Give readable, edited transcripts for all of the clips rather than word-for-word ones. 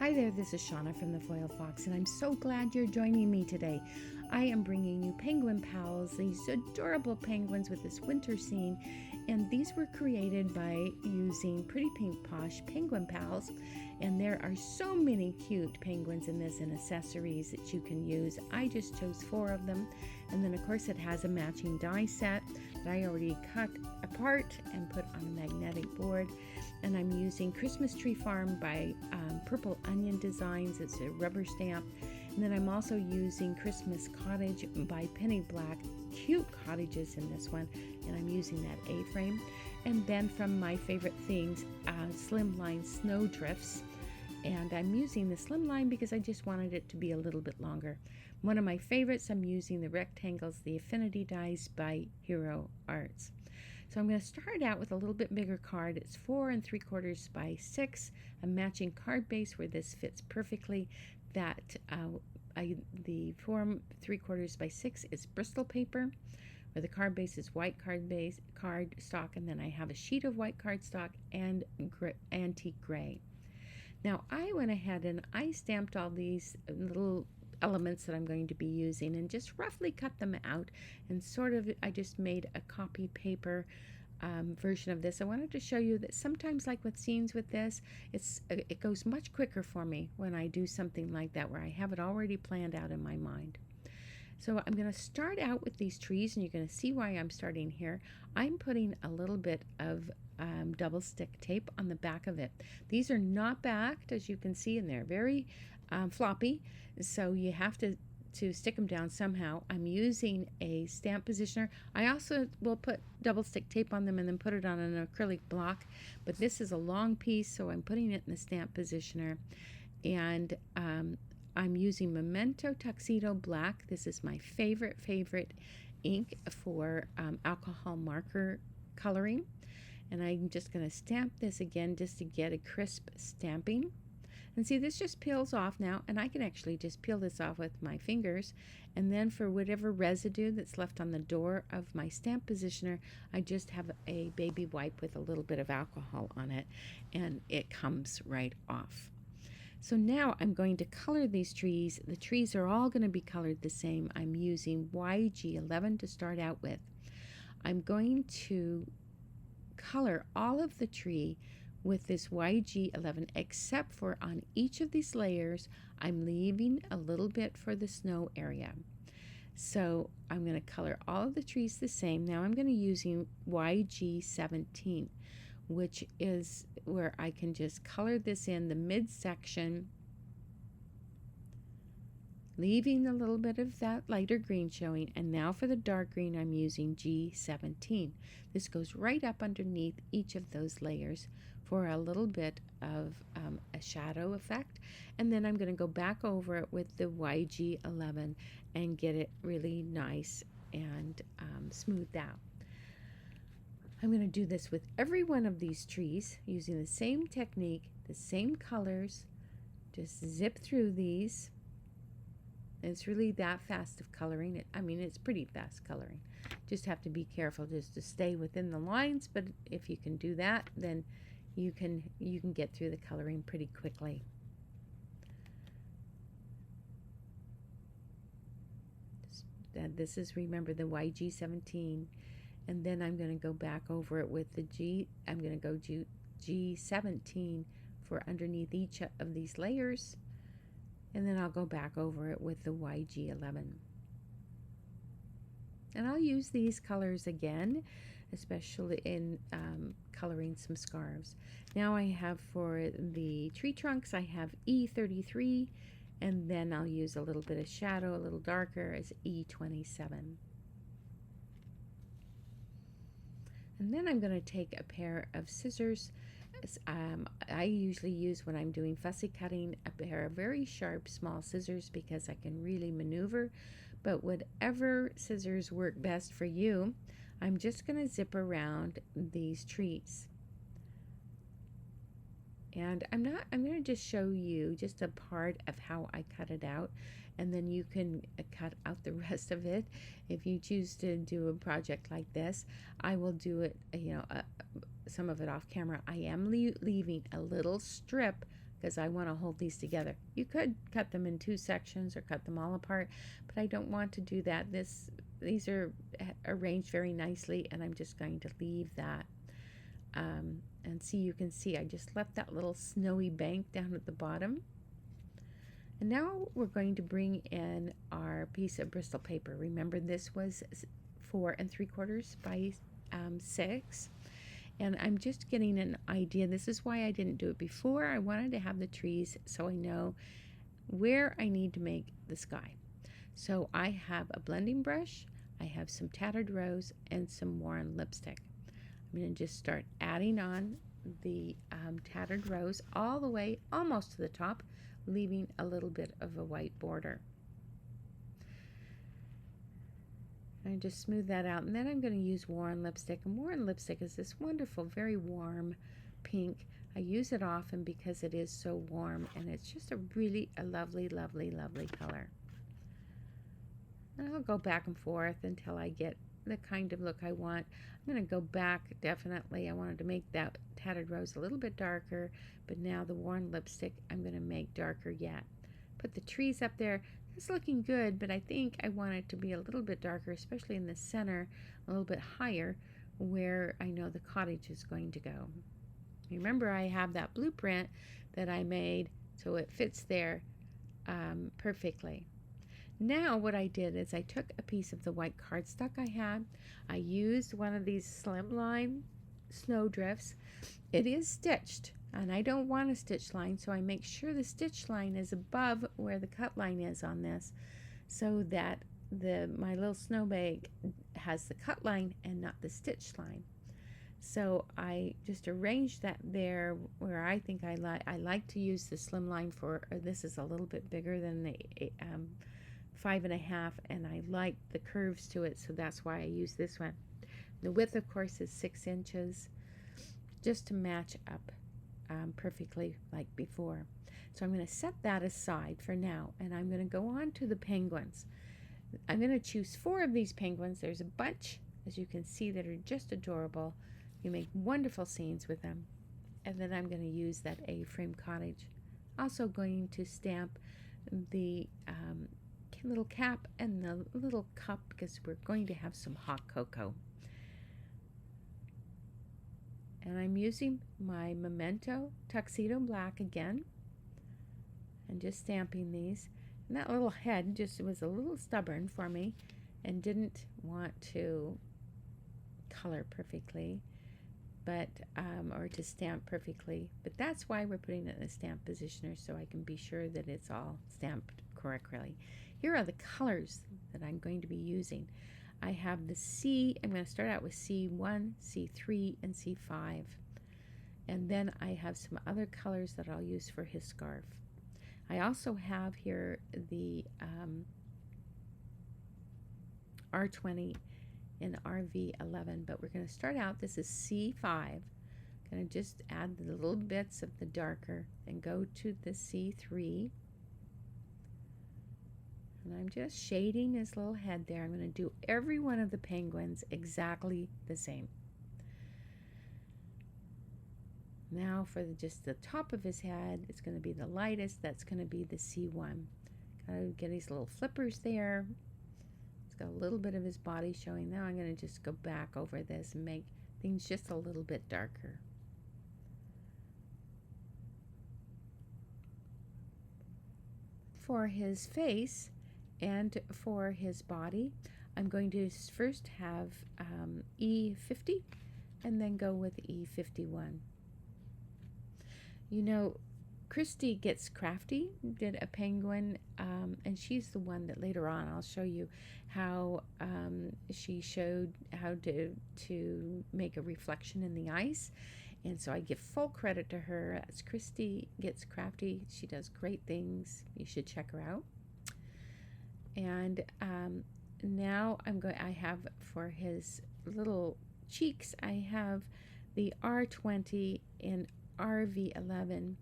Hi there, this is Shauna from the Foil Fox, and I'm so glad you're joining me today. I am bringing you penguin pals, these adorable penguins with this winter scene, and these were created by using Pretty Pink Posh penguin pals, and there are so many cute penguins in this and accessories that you can use. I just chose 4 of them, and then of course it has a matching die set that I already cut apart and put on a magnetic board. And I'm using Christmas Tree Farm by Purple Onion Designs. It's a rubber stamp. And then I'm also using Christmas Cottage by Penny Black. Cute cottages in this one. And I'm using that A-frame. And then from my favorite things, Slimline Snowdrifts. And I'm using the Slimline because I just wanted it to be a little bit longer. One of my favorites, I'm using the rectangles, the Affinity Dies by Hero Arts. So I'm going to start out with a little bit bigger card. It's 4 3/4 by 6, a matching card base where this fits perfectly. That the 4 3/4 by 6 is Bristol paper, where the card base is white card stock, and then I have a sheet of white card stock and antique gray. Now I went ahead and I stamped all these little elements that I'm going to be using and just roughly cut them out, and sort of I just made a copy paper version of this. I wanted to show you that sometimes, like with scenes with this, it goes much quicker for me when I do something like that where I have it already planned out in my mind. So I'm going to start out with these trees, and you're going to see why I'm starting here. I'm putting a little bit of double stick tape on the back of it. These are not backed, as you can see, and they're very floppy, so you have to stick them down somehow. I'm using a stamp positioner. I also will put double stick tape on them and then put it on an acrylic block, but this is a long piece, so I'm putting it in the stamp positioner. And I'm using Memento Tuxedo Black. This is my favorite ink for alcohol marker coloring, and I'm just going to stamp this again just to get a crisp stamping. And see, this just peels off now, and I can actually just peel this off with my fingers. And then for whatever residue that's left on the door of my stamp positioner, I just have a baby wipe with a little bit of alcohol on it, and it comes right off. So now I'm going to color these trees. The trees are all going to be colored the same. I'm using YG11 to start out with. I'm going to color all of the tree with this YG11, except for on each of these layers, I'm leaving a little bit for the snow area. So I'm going to color all of the trees the same. Now I'm going to using YG17, which is where I can just color this in the midsection, leaving a little bit of that lighter green showing. And now for the dark green, I'm using G17. This goes right up underneath each of those layers for a little bit of a shadow effect. And then I'm going to go back over it with the YG11 and get it really nice and smoothed out. I'm going to do this with every one of these trees using the same technique, the same colors. Just zip through these. It's really that fast of coloring. It's pretty fast coloring. Just have to be careful just to stay within the lines, but if you can do that, then you can get through the coloring pretty quickly. This is, remember, the YG17, and then I'm going to go back over it with the I'm going to go G17 for underneath each of these layers. And then I'll go back over it with the YG11. And I'll use these colors again, especially in coloring some scarves. Now I have for the tree trunks, I have E33, and then I'll use a little bit of shadow, a little darker, as E27. And then I'm going to take a pair of scissors. I usually use, when I'm doing fussy cutting, a pair of very sharp small scissors because I can really maneuver, but whatever scissors work best for you, I'm just going to zip around these trees. And I'm going to just show you just a part of how I cut it out, and then you can cut out the rest of it if you choose to do a project like this. I will do it, some of it off camera. I am leaving a little strip because I want to hold these together. You could cut them in 2 sections or cut them all apart, but I don't want to do that. These are arranged very nicely, and I'm just going to leave that. And see, you can see I just left that little snowy bank down at the bottom. And now we're going to bring in our piece of Bristol paper. Remember, this was 4 3/4 by 6. And I'm just getting an idea. This is why I didn't do it before. I wanted to have the trees so I know where I need to make the sky. So I have a blending brush, I have some tattered rose, and some worn lipstick. I'm going to just start adding on the tattered rose all the way almost to the top, leaving a little bit of a white border. I just smooth that out, and then I'm going to use worn lipstick. And worn lipstick is this wonderful, very warm pink. I use it often because it is so warm, and it's just a lovely, lovely, lovely color. And I'll go back and forth until I get the kind of look I want. I'm going to go back, definitely. I wanted to make that tattered rose a little bit darker, but now the worn lipstick I'm going to make darker yet. Put the trees up there. It's looking good, but I think I want it to be a little bit darker, especially in the center, a little bit higher, where I know the cottage is going to go. Remember, I have that blueprint that I made, so it fits there perfectly. Now what I did is I took a piece of the white cardstock I had. I used one of these slimline snow drifts. It is stitched, and I don't want a stitch line, so I make sure the stitch line is above where the cut line is on this, so that my little snow bag has the cut line and not the stitch line. So I just arranged that there where I think I like to use the slim line for. This is a little bit bigger than the 5.5, and I like the curves to it, so that's why I use this one. The width, of course, is 6 inches, just to match up perfectly like before. So I'm going to set that aside for now, and I'm going to go on to the penguins. I'm going to choose 4 of these penguins. There's a bunch, as you can see, that are just adorable. You make wonderful scenes with them. And then I'm going to use that A-frame cottage. Also going to stamp the little cap and the little cup, because we're going to have some hot cocoa. And I'm using my Memento Tuxedo Black again, and just stamping these. And that little head just was a little stubborn for me and didn't want to color perfectly, but or to stamp perfectly. But that's why we're putting it in a stamp positioner, so I can be sure that it's all stamped correctly. Here are the colors that I'm going to be using. I have the C. I'm going to start out with C1, C3, and C5. And then I have some other colors that I'll use for his scarf. I also have here the R20 and RV11, but we're going to start out, this is C5. Going to just add the little bits of the darker and go to the C3. And I'm just shading his little head there. I'm going to do every one of the penguins exactly the same. Now for just the top of his head, it's going to be the lightest. That's going to be the C1. Got to get his little flippers there. It's got a little bit of his body showing. Now I'm going to just go back over this and make things just a little bit darker. For his face and for his body, I'm going to first have E50 and then go with E51. You know, Christy Gets Crafty did a penguin, and she's the one that later on I'll show you how she showed how to make a reflection in the ice. And so I give full credit to her. That's Christy Gets Crafty. She does great things. You should check her out. And now I have for his little cheeks, I have the R20 in RV11.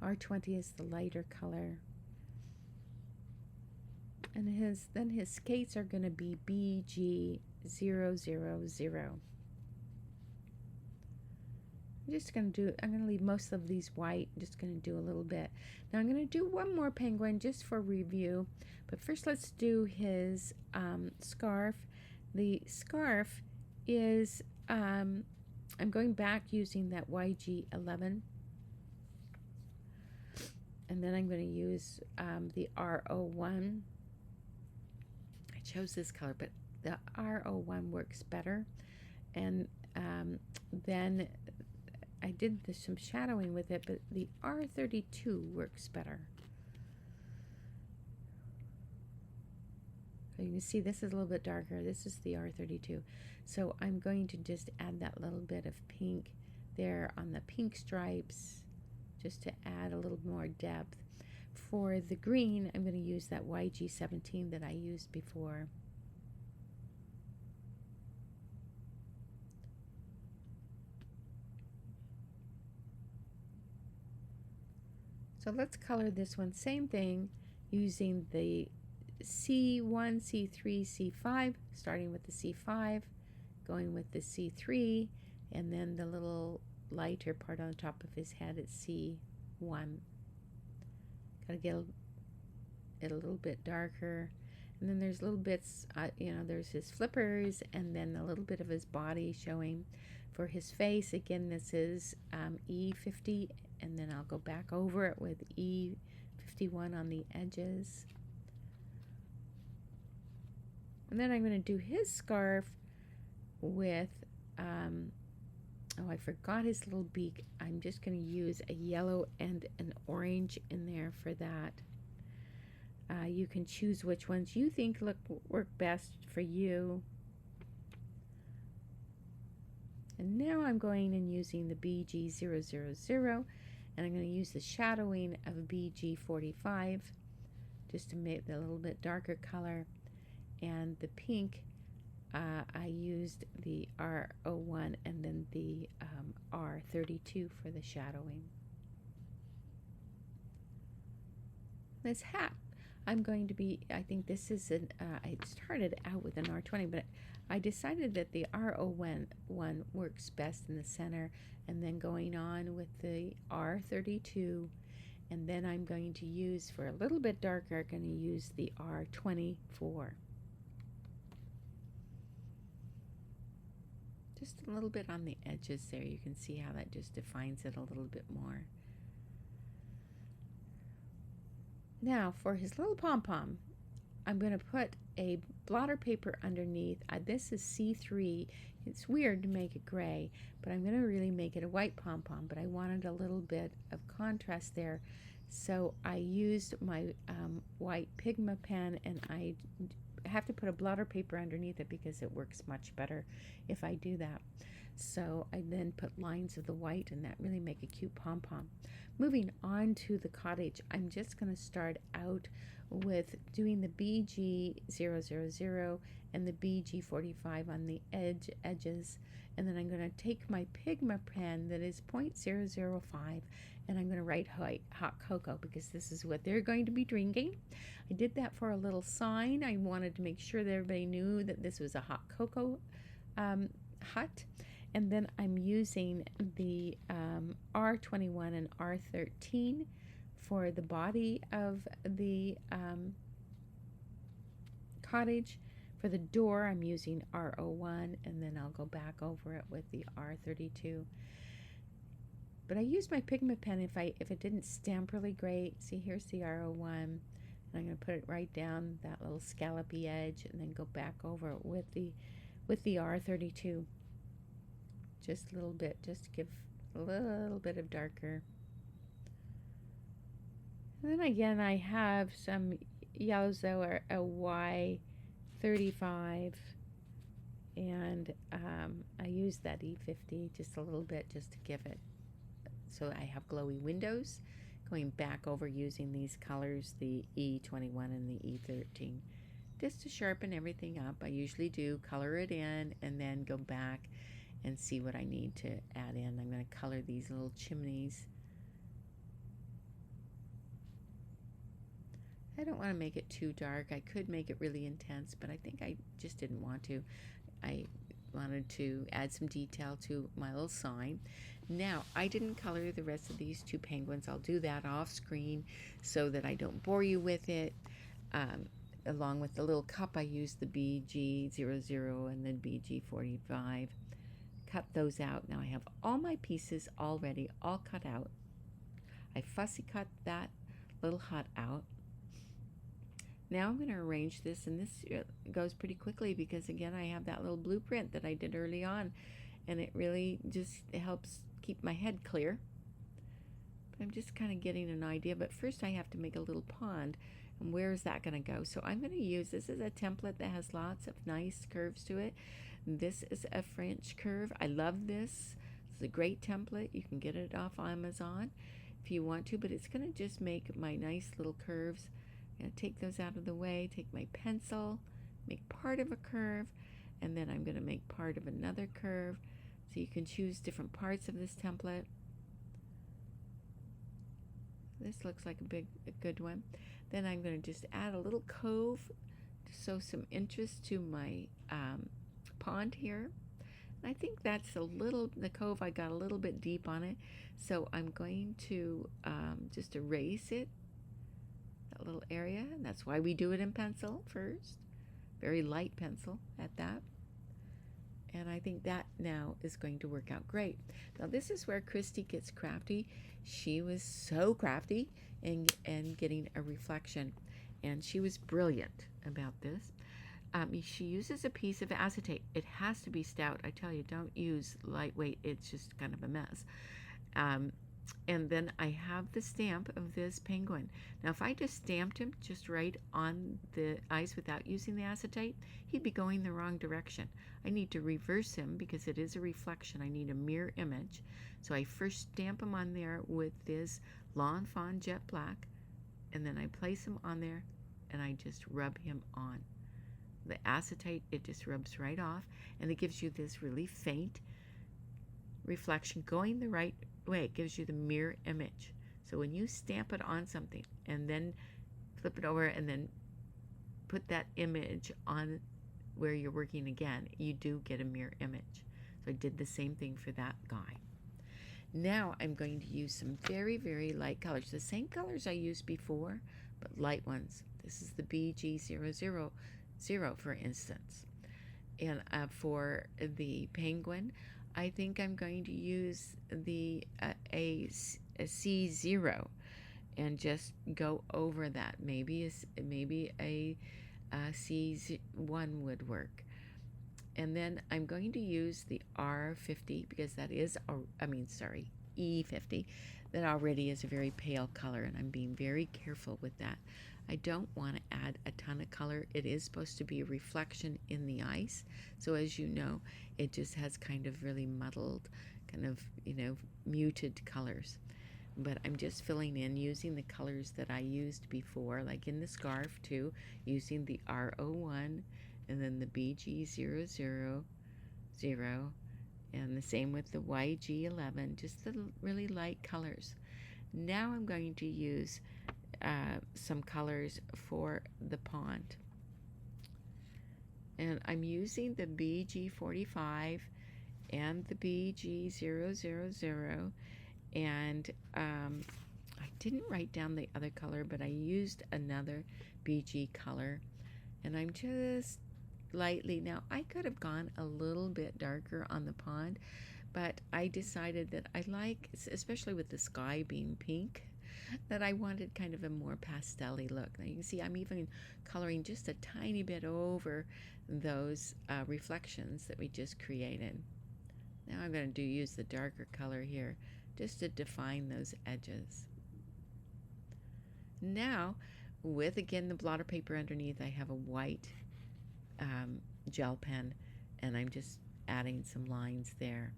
R20 is the lighter color. And then his skates are going to be BG000. I'm going to leave most of these white. I'm just going to do a little bit. Now I'm going to do one more penguin just for review. But first let's do his scarf. The scarf is, I'm going back using that YG11. And then I'm going to use the R01. I chose this color, but the R01 works better. And then I did some shadowing with it, but the R32 works better. So you can see this is a little bit darker. This is the R32. So I'm going to just add that little bit of pink there on the pink stripes, just to add a little more depth. For the green, I'm going to use that YG17 that I used before. So let's color this one, same thing, using the C1, C3, C5, starting with the C5, going with the C3, and then the little lighter part on the top of his head at C1. Gotta get it a little bit darker. And then there's little bits, there's his flippers, and then a little bit of his body showing. For his face, again, this is E50, and then I'll go back over it with E51 on the edges. And then I'm going to do his scarf with, oh, I forgot his little beak. I'm just going to use a yellow and an orange in there for that. You can choose which ones you think work best for you. And now I'm going and using the BG000, and I'm going to use the shadowing of BG45 just to make it a little bit darker color. And the pink, I used the R01 and then the R32 for the shadowing. This hat, I'm going to be, I think this is I started out with an R20, but I decided that the R01 works best in the center, and then going on with the R32, and then I'm going to use, for a little bit darker, I'm going to use the R24. Just a little bit on the edges there. You can see how that just defines it a little bit more. Now for his little pom-pom, I'm going to put a blotter paper underneath. This is C3. It's weird to make it gray, but I'm going to really make it a white pom-pom, but I wanted a little bit of contrast there. So I used my white Pigma pen, and I have to put a blotter paper underneath it because it works much better if I do that. So I then put lines of the white, and that really make a cute pom-pom. Moving on to the cottage, I'm just going to start out with doing the BG000 and the BG45 on the edges, and then I'm going to take my Pigma pen that is 0.005, and I'm going to write hot cocoa because this is what they're going to be drinking. I did that for a little sign. I wanted to make sure that everybody knew that this was a hot cocoa hut. And then I'm using the R21 and R13 for the body of the cottage. For the door, I'm using R01, and then I'll go back over it with the R32. But I used my Pigma pen if it didn't stamp really great. See, here's the R01, and I'm going to put it right down that little scallopy edge, and then go back over it with the R32. Just a little bit, just to give a little bit of darker. And then again, I have some yellows that are a Y35, and I use that E50 just a little bit just to give it. So I have glowy windows, going back over using these colors, the E21 and the E13, just to sharpen everything up. I usually do color it in and then go back and see what I need to add in. I'm going to color these little chimneys. I don't want to make it too dark. I could make it really intense, but I think I just didn't want to. I wanted to add some detail to my little sign. Now, I didn't color the rest of these two penguins. I'll do that off screen so that I don't bore you with it. Along with the little cup, I used the BG00 and the BG45. Cut those out. Now I have all my pieces already all cut out. I fussy cut that little hut out. Now I'm going to arrange this, and this goes pretty quickly because, again, I have that little blueprint that I did early on, and it really just helps keep my head clear. But I'm just kind of getting an idea, but first I have to make a little pond, and where is that going to go? So I'm going to use, this is a template that has lots of nice curves to it. This is a French curve. I love this. It's a great template. You can get it off Amazon if you want to, but it's going to just make my nice little curves. I'm going to take those out of the way, take my pencil, make part of a curve, and then I'm going to make part of another curve. So you can choose different parts of this template. This looks like a good one. Then I'm going to just add a little cove to show some interest to my pond here. And I think that's the cove, I got a little bit deep on it. So I'm going to just erase it, that little area. And that's why we do it in pencil first. Very light pencil at that. And I think that now is going to work out great. Now this is where Christy gets crafty. She was so crafty in getting a reflection. And she was brilliant about this. She uses a piece of acetate. It has to be stout. I tell you, don't use lightweight. It's just kind of a mess. And then I have the stamp of this penguin. Now, if I just stamped him just right on the ice without using the acetate, he'd be going the wrong direction. I need to reverse him because it is a reflection. I need a mirror image. So I first stamp him on there with this Lawn Fawn Jet Black, and then I place him on there, and I just rub him on. The acetate, it just rubs right off, and it gives you this really faint reflection going the right way. It gives you the mirror image. So when you stamp it on something and then flip it over and then put that image on where you're working again, you do get a mirror image. So I did the same thing for that guy. Now I'm going to use some very, very light colors. The same colors I used before, but light ones. This is the BG000, for instance. And for the penguin, I think I'm going to use the a C0 and just go over that. Maybe a C1 would work. And then I'm going to use the R50 because that is, E50. That already is a very pale color, and I'm being very careful with that. I don't want to add a ton of color. It is supposed to be a reflection in the ice. So as you know, it just has kind of really muddled, kind of, muted colors. But I'm just filling in using the colors that I used before, like in the scarf too, using the R01 and then the BG000, and the same with the YG11, just the really light colors. Now I'm going to use some colors for the pond. And I'm using the BG45 and the BG000, and I didn't write down the other color, but I used another BG color, and I'm just lightly, now I could have gone a little bit darker on the pond, but I decided that I like, especially with the sky being pink, that I wanted kind of a more pastel-y look. Now you can see I'm even coloring just a tiny bit over those reflections that we just created. Now I'm going to use the darker color here just to define those edges. Now, with again the blotter paper underneath, I have a white gel pen, and I'm just adding some lines there.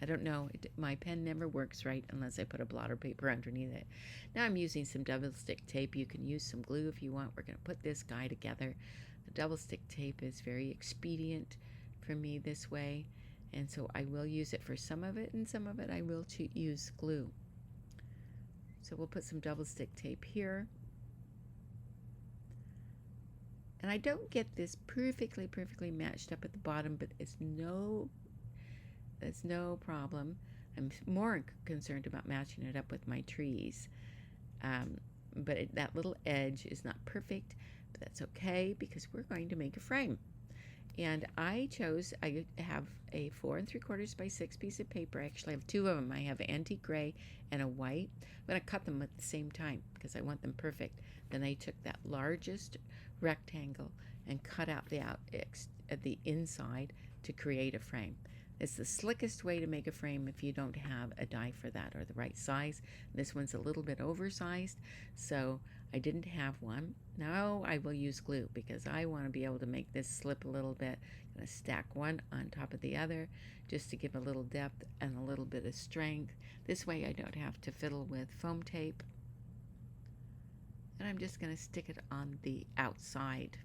I don't know, my pen never works right unless I put a blotter paper underneath it. Now I'm using some double stick tape. You can use some glue if you want. We're going to put this guy together. The double stick tape is very expedient for me this way, and so I will use it for some of it, and some of it I will use glue. So we'll put some double stick tape here. And I don't get this perfectly matched up at the bottom, but it's no problem. I'm more concerned about matching it up with my trees. But that little edge is not perfect, but that's okay because we're going to make a frame. And I have a 4 3/4 by 6 piece of paper. Actually, I have two of them. I have antique gray and a white. I'm going to cut them at the same time because I want them perfect. Then I took that largest rectangle and cut out the inside to create a frame. It's the slickest way to make a frame if you don't have a die for that or the right size. This one's a little bit oversized, so I didn't have one. Now I will use glue because I want to be able to make this slip a little bit. I'm going to stack one on top of the other just to give a little depth and a little bit of strength. This way I don't have to fiddle with foam tape. And I'm just going to stick it on the outside.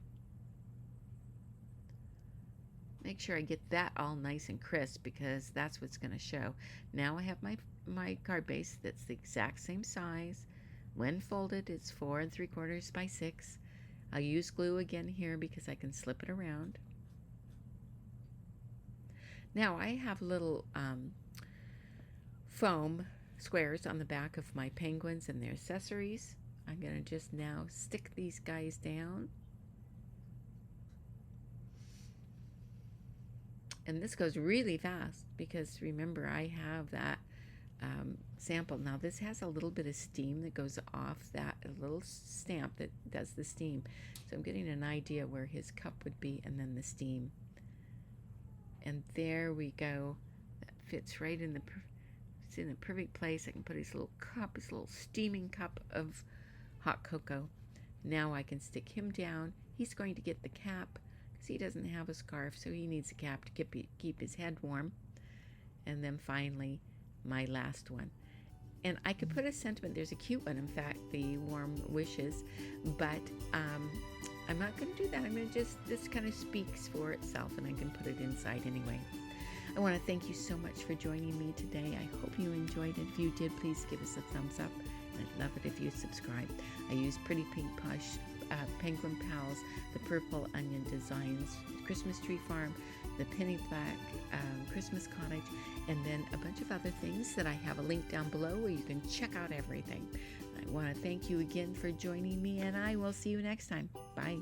Make sure I get that all nice and crisp because that's what's going to show. Now I have my card base that's the exact same size. When folded, it's 4 3/4 by 6. I'll use glue again here because I can slip it around. Now I have little foam squares on the back of my penguins and their accessories. I'm going to just now stick these guys down. And this goes really fast because remember I have that sample. Now this has a little bit of steam that goes off that, a little stamp that does the steam. So I'm getting an idea where his cup would be and then the steam. And there we go. That fits right in it's in the perfect place. I can put his little cup, his little steaming cup of hot cocoa. Now I can stick him down. He's going to get the cap. He doesn't have a scarf, so he needs a cap to keep his head warm. And then finally, my last one. And I could put a sentiment. There's a cute one, in fact, the warm wishes. But I'm not going to do that. I'm going to this kind of speaks for itself, and I can put it inside anyway. I want to thank you so much for joining me today. I hope you enjoyed it. If you did, please give us a thumbs up. I'd love it if you subscribe. I use Pretty Pink Plush, Penguin Pals, the Purple Onion Designs, Christmas Tree Farm, the Penny Black Christmas Cottage, and then a bunch of other things that I have a link down below where you can check out everything. I want to thank you again for joining me, and I will see you next time. Bye.